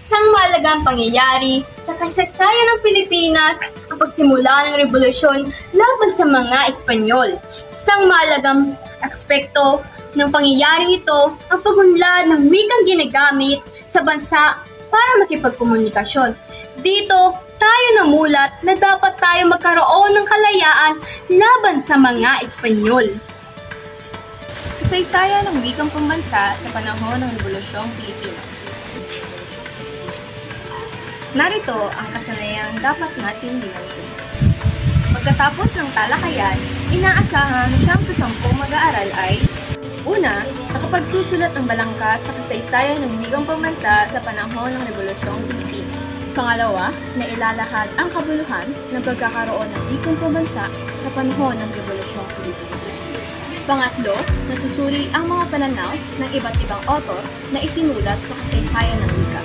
Isang mahalagang pangyayari sa kasaysayan ng Pilipinas ang pagsimula ng revolusyon laban sa mga Espanyol. Isang mahalagang aspekto ng pangyayaring ito ang pagunlad ng wikang ginagamit sa bansa para makipagkomunikasyon. Dito, tayo namulat na dapat tayo magkaroon ng kalayaan laban sa mga Espanyol. Kasaysayan ng wikang pambansa sa panahon ng Rebolusyong Pilipino. Narito ang kasanayang dapat nating linawin. Pagkatapos ng talakayan, inaasahan 9 mag-aaral ay: una, nakapagsusulat ng balangkas sa kasaysayan ng wikang pambansa sa panahon ng Rebolusyong Pilipino. Pangalawa, na ilalahad ang kabuluhan ng pagkakaroon ng wikang pambansa sa panahon ng Rebolusyong Pilipino. Pangatlo, nasusuri ang mga pananaw ng iba't ibang author na isinulat sa kasaysayan ng wika.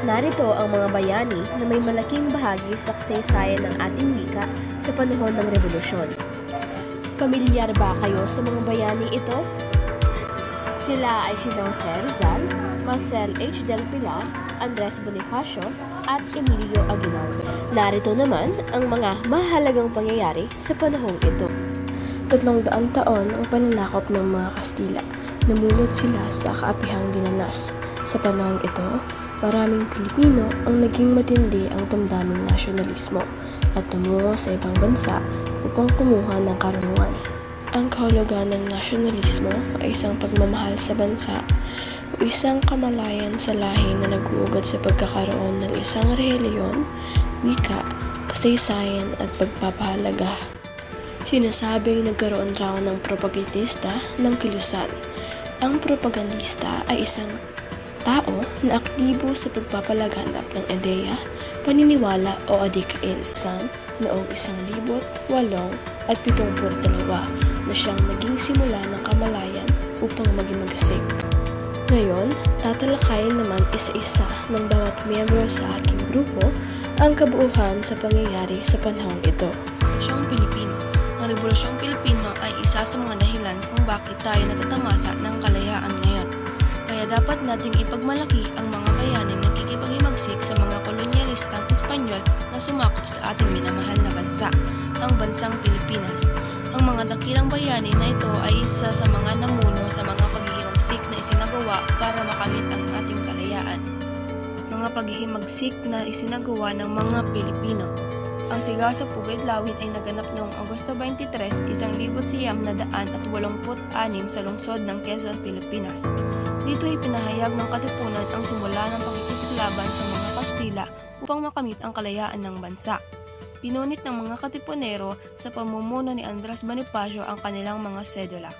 Narito ang mga bayani na may malaking bahagi sa kasaysayan ng ating wika sa panahon ng revolusyon. Pamilyar ba kayo sa mga bayani ito? Sila ay sina Jose Rizal, Marcel H. Del Pilar, Andres Bonifacio, at Emilio Aguinaldo. Narito naman ang mga mahalagang pangyayari sa panahong ito. 300 taon ang pananakop ng mga Kastila. Namulot sila sa kaapihang dinanas. Sa panahong ito, maraming Pilipino ang naging matindi ang damdaming nasyonalismo at tumungo sa ibang bansa upang kumuha ng karunungan. Ang kahulugan ng nasyonalismo ay isang pagmamahal sa bansa o isang kamalayan sa lahi na nag-uugod sa pagkakaroon ng isang relihiyon, wika, kasaysayan at pagpapahalaga. Sinasabing nagkaroon raw ng propagandista ng kilusan. Ang propagandista ay isang tao na aktibo sa pagpapalaganap ng ideya, paniniwala o adikain. Noong 1872 na siyang naging simula ng kamalayan upang maging magsik. Ngayon, tatalakayin naman isa-isa ng bawat miyembro sa aking grupo ang kabuuhan sa pangyayari sa panahong ito. Rebolusyong Pilipino. Ang Rebolusyong Pilipino ay isa sa mga dahilan kung bakit tayo natatamasa ng kalayaan ngayon. Kaya dapat nating ipagmalaki ang mga bayaning nakikipagimagsik sa mga kolonyalistang Espanyol na sumakop sa ating minamahal na bansa, ang bansang Pilipinas. Ang mga dakilang bayani na ito ay isa sa mga namuno sa mga paghihimagsik na isinagawa para makamit ang ating kalayaan. Mga paghihimagsik na isinagawa ng mga Pilipino. Ang sigaw sa Pugay Lawit ay naganap noong Agosto 23, 1986 sa lungsod ng Quezon, Pilipinas. Dito ay pinahayag ng katipunan ang simula ng pakikipaglaban sa mga Kastila upang makamit ang kalayaan ng bansa. Pinunit ng mga katipunero sa pamumuno ni Andres Bonifacio ang kanilang mga sedula.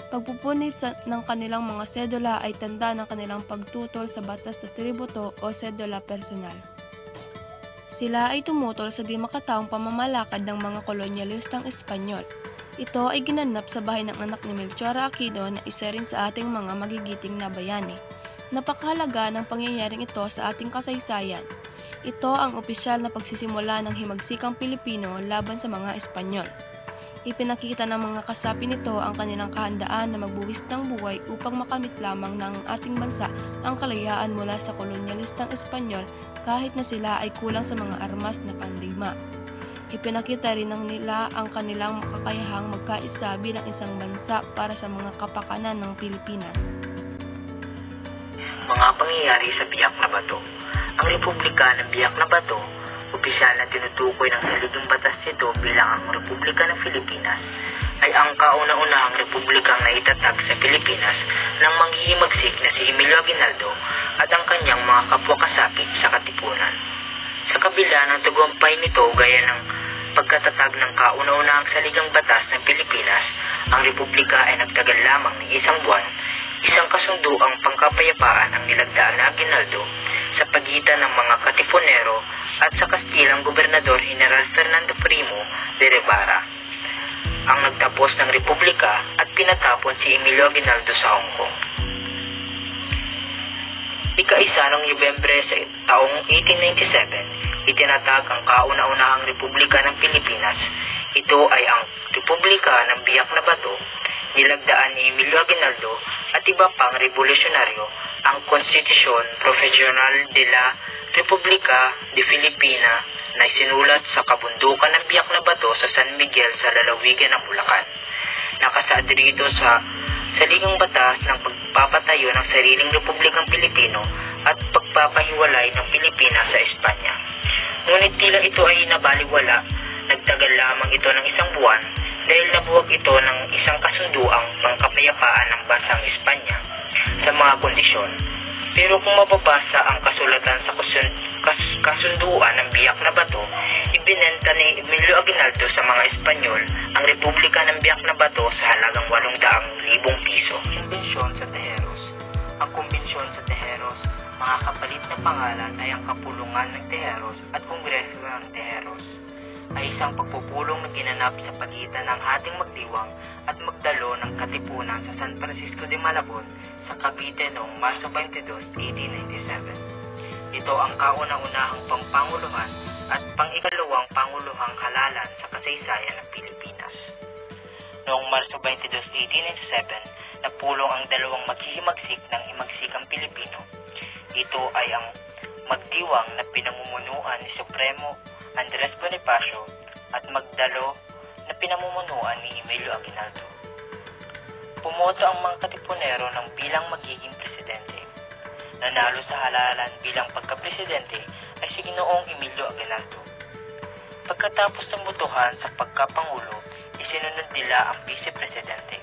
Pagpupunit ng kanilang mga sedula ay tanda ng kanilang pagtutol sa batas na tributo o sedula personal. Sila ay tumutol sa di makataong pamamalakad ng mga kolonyalistang Espanyol. Ito ay ginanap sa bahay ng anak ni Melchor Aquino na isa rin sa ating mga magigiting na bayani. Napakahalaga ng pangyayaring ito sa ating kasaysayan. Ito ang opisyal na pagsisimula ng himagsikang Pilipino laban sa mga Espanyol. Ipinakita ng mga kasapi nito ang kanilang kahandaan na magbuwis ng buhay upang makamit lamang ng ating bansa ang kalayaan mula sa kolonyalistang Espanyol kahit na sila ay kulang sa mga armas na pandigma. Ipinakita rin ng nila ang kanilang makakayahang magkaisa bilang isang bansa para sa mga kapakanan ng Pilipinas. Mga pangyayari sa Biak na Bato. Ang Republika ng Biak na Bato, opisyal na tinutukoy ng saligang batas nito bilang ang Republika ng Pilipinas, ay ang kauna-unahang republikang naitatag sa Pilipinas ng manghihimagsik na si Emilio Aguinaldo at ang kanyang mga kapwa-kasapi sa Katipunan. Sa kabila ng tagumpay nito gaya ng pagkatatag ng kauna-unahang saligang batas ng Pilipinas, ang republika ay nagtagal lamang ng isang buwan, isang kasunduang pangkapayapaan ang nilagdaan na Aguinaldo sa pagitan ng mga Katipunero at sa Kastilang Gobernador General Fernando Primo de Rivera, ang nagtapos ng republika at pinatapon si Emilio Aguinaldo sa Hong Kong. Ika-1 ng Nobyembre sa taong 1897, itinatag ang kauna-unahang Republika ng Pilipinas. Ito ay ang Republika ng Biak na Bato, nilagdaan ni Emilio Aguinaldo at iba pang revolusyonaryo ang Konstitusyon Provisional de la República de Filipinas na isinulat sa kabundukan ng Biak na Bato sa San Miguel sa lalawigan ng Bulacan. Nakasaad rito sa saligang batas ng pagpapatayo ng sariling Republikang Pilipino at pagpapahiwalay ng Pilipinas sa Espanya. Ngunit tila ito ay nabaliwala, nagtagal lamang ito ng isang buwan dahil nabuwag ito ng isang kasunduang pangkapayapaan ng bansang Espanya sa mga kondisyon. Pero kung mababasa ang kasulatan sa kasunduan ng Biak na Bato, ibinenta ni Emilio Aguinaldo sa mga Espanyol ang Republika ng Biak na Bato sa halagang 800,000 piso. Kumbensyon sa Tejeros. Ang Kumbensyon sa Tejeros, mga kapalit na pangalan ay ang Kapulungan ng Tejeros at Kongreso ng Tejeros, ay isang pagpupulong na ginanap sa pagitan ng Hating Magdiwang at Magdalo ng Katipunan sa San Francisco de Malabon sa Cavite noong Marso 22, 1897. Ito ang kauna-unahang pampanguluhan at pang-ikalawang panguluhang halalan sa kasaysayan ng Pilipinas. Noong Marso 22, 1897, napulong ang dalawang maghihimagsik ng himagsikang Pilipino. Ito ay ang Magdiwang na pinamumunuan ni Supremo Andres Bonifacio at Magdalo na pinamumunuan ni Emilio Aguinaldo. Pumoto ang mga Katipunero ng bilang magiging presidente. Nanalo sa halalan bilang pagka-presidente ay si Ginoong Emilio Aguinaldo. Pagkatapos ng botohan sa pagkapangulo, isinunod nila ang vice-presidente.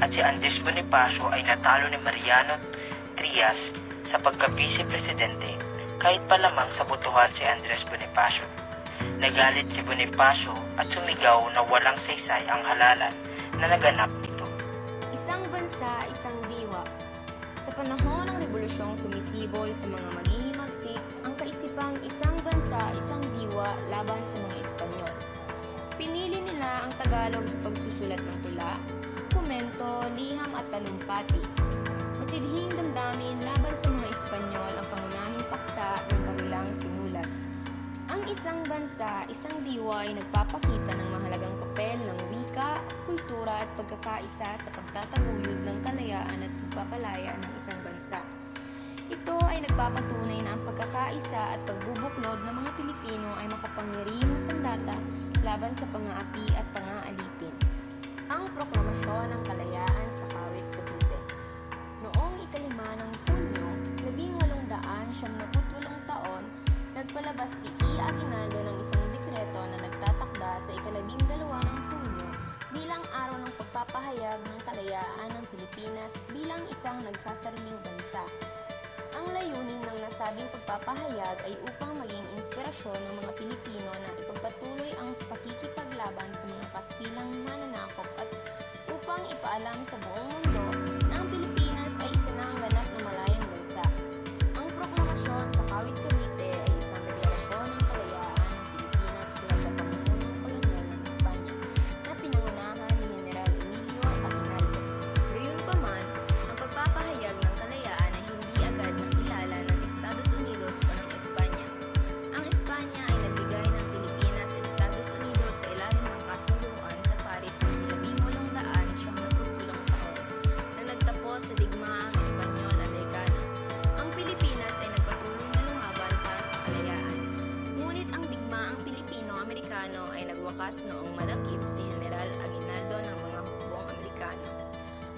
At si Andres Bonifacio ay natalo ni Mariano Trias sa pagka-vice-presidente kahit pa lamang sa botohan si Andres Bonifacio. Nagalit si Bonifacio at sumigaw na walang saysay ang halalan na naganap nito. Isang bansa, isang diwa. Sa panahon ng revolusyong sumisibol sa mga maghihimagsik, ang kaisipang isang bansa, isang diwa laban sa mga Espanyol. Pinili nila ang Tagalog sa pagsusulat ng tula, komento, liham at talumpati. Masidhing damdamin laban sa mga Espanyol ang pangunahing paksa ng kanilang sinulat. Ang isang bansa, isang diwa ay nagpapakita ng mahalagang papel ng wika, kultura at pagkakaisa sa pagtataguyod ng kalayaan at pagpapalaya ng isang bansa. Ito ay nagpapatunay na ang pagkakaisa at pagbubuklod ng mga Pilipino ay makapangyarihang sandata laban sa pang-aapi at pang-aalipin. Ang Proklamasyon ng Kalayaan sa Kawit, Cavite. Noong ika-5 ng Hunyo, 1878 taon, nagpalabas si E. Aguinaldo ng isang dekreto na nagtatakda sa ika-12 ng Hunyo bilang araw ng pagpapahayag ng kalayaan ng Pilipinas bilang isang nagsasariling bansa. Ang layunin ng nasabing pagpapahayag ay upang maging inspirasyon ng mga Pilipino na ipagpatuloy ang pakikipaglaban sa mga Kastilang mananakop at upang ipaalam sa buong mundo na ang Pilipinas ay isa na ang ganap na malayang bansa. Ang proklamasyon sa Kawit, Cavite ay isang deklarasyon ng kalayaan ng Pilipinas mula sa pamunong kolonyal ng Espanya na pinangunahan ni General Emilio Aguinaldo. Gayunpaman, ang pagpapahayag ng kalayaan ay hindi agad nakilala ng Estados Unidos o ng Espanya. Ang Espanya ay nagbigay ng Pilipinas sa Estados Unidos sa ilalim ng kasunduan sa Paris noong 1870 taon na nagtapos sa digmaang Espanyol-Amerikano. Ang Pilipinas ay nagpatuloy na lumaban para sa kalayaan. Ngunit ang digmaang Pilipino-Amerikano ay nagwakas noong malakip si General Aguinaldo ng mga hukbong Amerikano.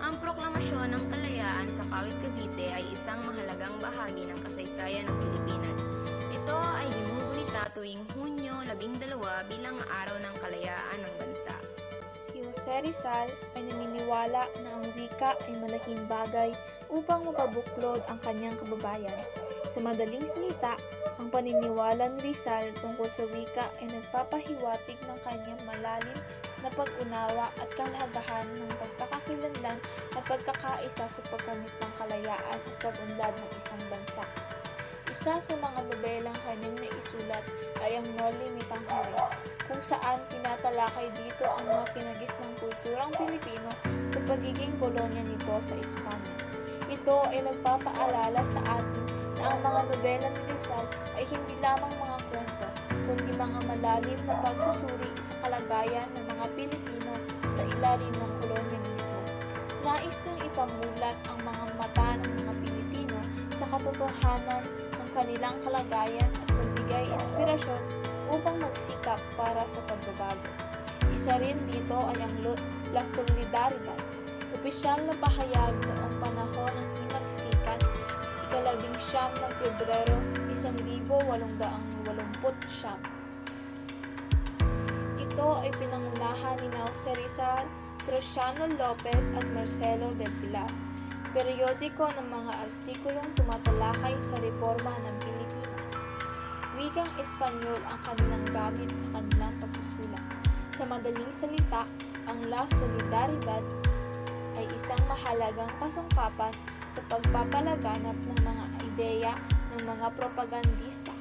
Ang proklamasyon ng kalayaan sa Kawit, Cavite ay isang mahalagang bahagi ng kasaysayan ng Pilipinas. Ito ay ginugunita tuwing Hunyo 12 bilang araw ng kalayaan ng bansa. Si Jose Rizal ay naniniwala na ang wika ay malaking bagay upang mapabuklod ang kanyang kababayan. Sa madaling salita, ang paniniwala ni Rizal tungkol sa wika ay nagpapahiwatig ng kanyang malalim na pag-unawa at kahalagahan ng pagkakakilanlan at pagkakaisa sa pagkamit ng kalayaan at pag-unlad ng isang bansa. Isa sa mga nobelang kanyang naisulat ay ang No Limitang Hiring, kung saan tinatalakay dito ang mga kinagis ng kulturang Pilipino sa pagiging kolonya nito sa Espanya. Ito ay nagpapaalala sa atin na ang mga nobela ni Rizal ay hindi lamang mga kwento, kundi mga malalim na pagsusuri sa kalagayan ng mga Pilipino sa ilalim ng kolonyalismo. Nais niyang ipamulat ang mga mata ng mga Pilipino sa katotohanan ng kanilang kalagayan at magbigay inspirasyon upang magsikap para sa pagbabago. Isa rin dito ay ang La Solidaridad, opisyal na pahayag noong panahon ng himagsikan, 19 ng Pebrero 1889. Ito ay pinangunahan ni Jose Rizal, Graciano Lopez at Marcelo del Pilar. Periodiko ng mga artikulong tumatalakay sa reforma ng Pilipinas. Wikang Espanyol ang kanilang gamit sa kanilang pagsusulat. Sa madaling salita, ang La Solidaridad ay isang mahalagang kasangkapan sa pagpapalaganap ng mga ideya ng mga propagandista.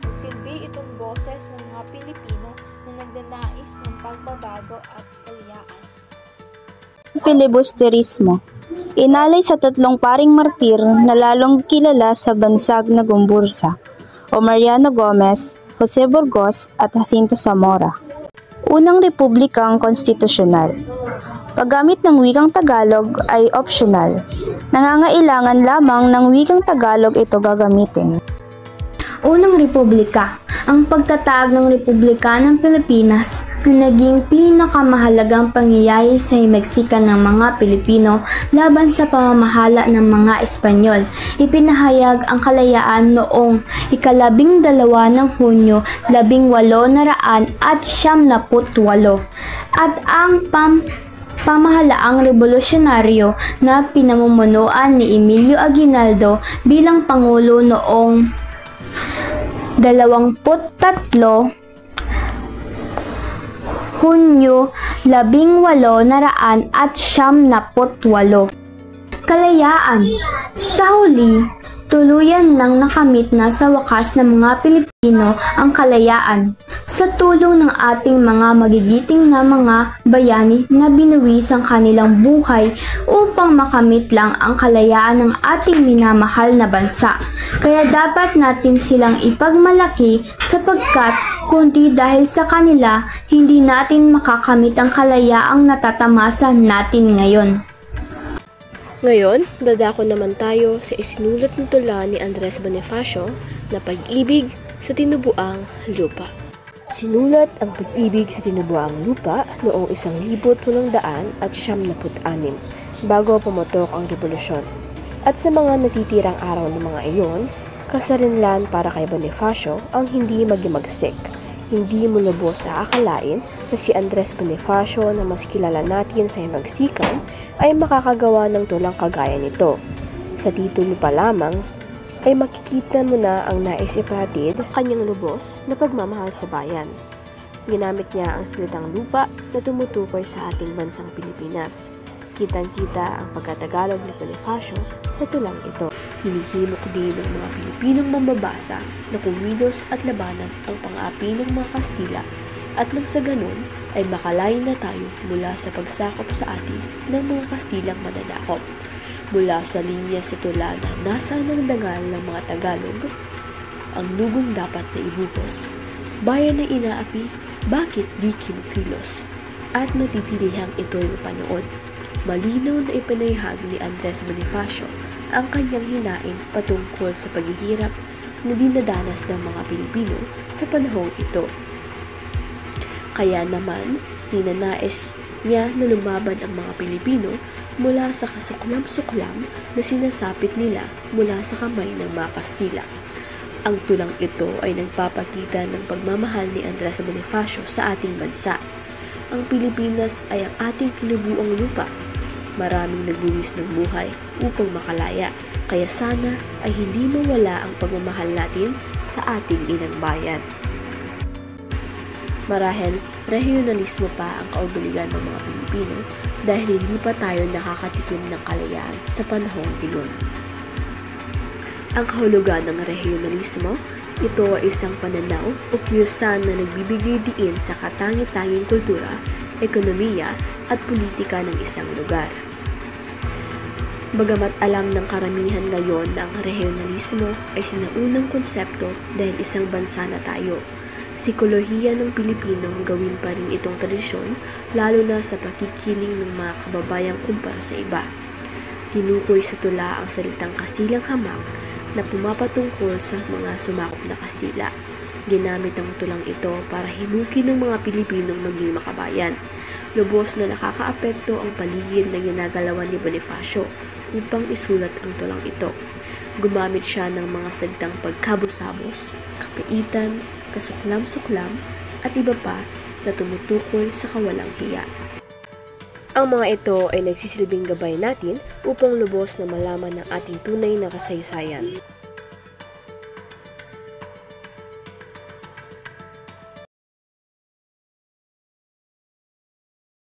Nagsilbi itong boses ng mga Pilipino na nagnanais ng pagbabago at kaliyaan. Filibusterismo. Inalay sa tatlong paring martir na lalong kilala sa bansag na Gumbursa, o Mariano Gomez, Jose Burgos at Jacinto Zamora. Unang republikang konstitusyonal. Paggamit ng wikang Tagalog ay optional. Nangangailangan lamang ng wikang Tagalog ito gagamitin. Unang Republika. Ang pagtatag ng Republika ng Pilipinas na naging pinakamahalagang pangyayari sa himagsikan ng mga Pilipino laban sa pamamahala ng mga Espanyol. Ipinahayag ang kalayaan noong 12 ng Hunyo 1898 at ang pamahalaang revolusyonaryo na pinamumunuan ni Emilio Aguinaldo bilang Pangulo noong 23 Hunyo 1898. Kalayaan. Sa huli, tuluyan nang nakamit na sa wakas ng mga Pilipino ang kalayaan sa tulong ng ating mga magigiting na mga bayani na binuwis ang kanilang buhay upang makamit lang ang kalayaan ng ating minamahal na bansa. Kaya dapat natin silang ipagmalaki sapagkat kundi dahil sa kanila, hindi natin makakamit ang kalayaang natatamasa natin ngayon. Ngayon, dadako naman tayo sa isinulat na tula ni Andres Bonifacio na Pag-ibig sa Tinubuang Lupa. Sinulat ang Pag-ibig sa Tinubuang Lupa noong 1896 bago pumotok ang revolusyon. At sa mga natitirang araw ng mga iyon, kasarinlan para kay Bonifacio ang hindi magimagsik. Hindi mo lubos sa akalain na si Andres Bonifacio na mas kilala natin sa himagsikan ay makakagawa ng tulang kagaya nito. Sa titulo pa lamang ay makikita mo na ang nais ipatid kanyang lubos na pagmamahal sa bayan. Ginamit niya ang salitang lupa na tumutukoy sa ating bansang Pilipinas. Kitang-kita ang pagkatagalog ni Bonifacio sa tulang ito. Hinihimok din ng mga Pilipinong mambabasa na kumilos at labanan ang pang-aapi ng mga Kastila at nang sa ganun ay makalain na tayo mula sa pagsakop sa atin ng mga Kastilang mananakop. Mula sa linya sa tula na nasa ng dangal ng mga Tagalog, ang lugong dapat na ibuhos. Bayan na inaapi, bakit di kilos? At natitilihang ito'y mapanood. Malinaw na ipinahayag ni Andres Bonifacio ang kanyang hinaing patungkol sa paghihirap na dinadanas ng mga Pilipino sa panahong ito. Kaya naman, ninanais niya na lumaban ang mga Pilipino mula sa kasuklam-suklam na sinasapit nila mula sa kamay ng mga Kastila. Ang tulang ito ay nagpapakita ng pagmamahal ni Andres Bonifacio sa ating bansa. Ang Pilipinas ay ang ating kinubuang lupa. Maraming nagbuwis ng buhay upang makalaya, kaya sana ay hindi mawala ang pagmamahal natin sa ating inang bayan. Marahil, regionalismo pa ang kaugalian ng mga Pilipino dahil hindi pa tayo nakakatikim ng kalayaan sa panahong iyon. Ang kahulugan ng regionalismo, ito ay isang pananaw o kilusan na nagbibigay diin sa katangi-tanging kultura, ekonomiya at politika ng isang lugar. Bagamat alam ng karamihan ngayon na ang regionalismo ay sinaunang konsepto dahil isang bansa na tayo, Sikolohiya ng Pilipino gawin pa rin itong tradisyon, lalo na sa pakikiling ng mga kababayang kumpara sa iba. Tinukoy sa tula ang salitang Kastilang hamak na pumapatungkol sa mga sumakop na Kastila. Ginamit ang tulang ito para himukin ng mga Pilipinong maging makabayan. Lubos na nakakaapekto ang paligid na ginagalawan ni Bonifacio upang isulat ang tulang ito. Gumamit siya ng mga salitang pagkabos-sabos, kapaitan, kasuklam-suklam, at iba pa na tumutukoy sa kawalang hiya. Ang mga ito ay nagsisilbing gabay natin upang lubos na malaman ang ating tunay na kasaysayan.